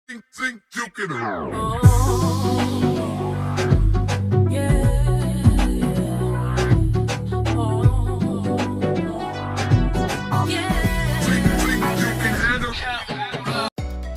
Think you can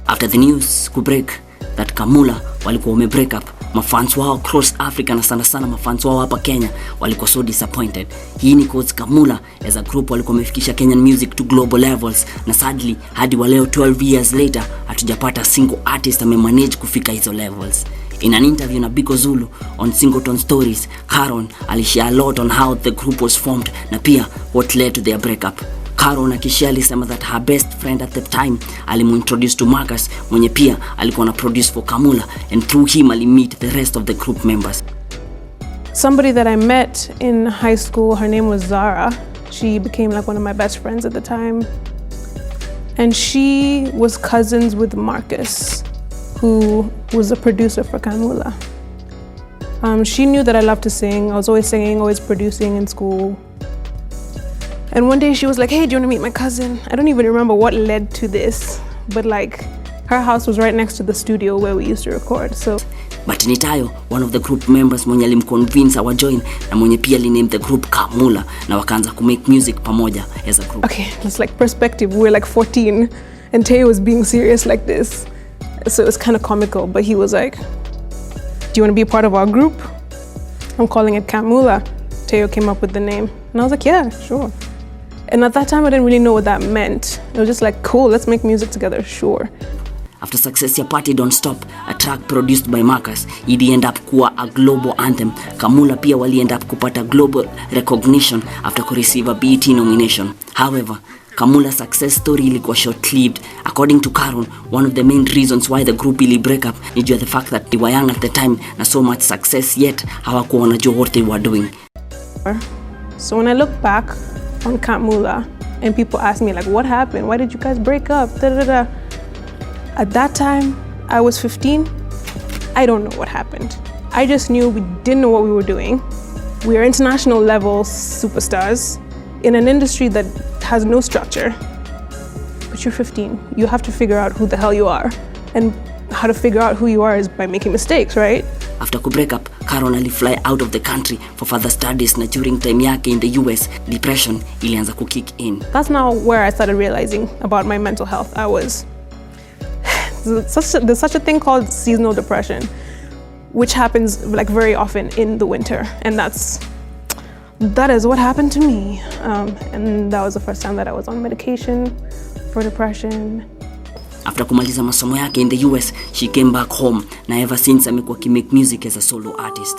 After the news kubreak that Mulla walikuwa break up, mafans wao across Africa na sana mafans wao hapa Kenya walikuwa so disappointed. Hii ni cause Mulla as a group walikuwa wamefikisha Kenyan music to global levels, na sadly hadi wa leo 12 years later hatujapata single artist amemanage kufika hizo levels. In an interview na Biko Zulu on Singleton Stories, Karun alishare a lot on how the group was formed na pia what led to their breakup. Karun akishare alisema that her best friend at the time alimuintroduce to Marcus, mwenye pia alikuwa na produce for Mulla, and through him meet the rest of the group members. Somebody that I met in high school, her name was Zara. She became like one of my best friends at the time. And she was cousins with Marcus, who was a producer for Mulla. She knew that I loved to sing. I was always singing, always producing in school. And one day she was like, hey, do you want to meet my cousin? I don't even remember what led to this, but like her house was right next to the studio where we used to record. So but Nitayo, one of the group members mwenye alimconvince awa join na mwenye pia named the group Mulla, na wakaanza ku make music pamoja as a group. Okay, it's like perspective. We were like 14 and Teo was being serious like this. So it was kind of comical, but he was like, do you want to be a part of our group? I'm calling it Mulla. Teo came up with the name. And I was like, yeah, sure. And at that time, I didn't really know what that meant. It was just like, cool, let's make music together, sure. After success ya Party Don't Stop, a track produced by Marcus, it end up kuwa a global anthem. Mulla pia wali end up kupata global recognition after ku receive a BET nomination. However, Mulla's success story ilikuwa short-lived. According to Karun, one of the main reasons why the group ili break up ni due to the fact that they were young at the time na so much success yet hawakuwa wanajua what they were doing. So when I look back on Mulla and people ask me like, what happened? Why did you guys break up? Da, da, da. At that time, I was 15. I don't know what happened. I just knew we didn't know what we were doing. We are international level superstars in an industry that has no structure. But you're 15. You have to figure out who the hell you are. And how to figure out who you are is by making mistakes, right? After ku break up, Karun ali fly out of the country for further studies, na during time yake in the US, depression ilianza ku kick in. That's now where I started realizing about my mental health. There's such a thing called seasonal depression, which happens like very often in the winter. And that is what happened to me. And that was the first time that I was on medication for depression. After kumaliza masomo yake in the US, she came back home, na ever since amekuwa ki make music as a solo artist.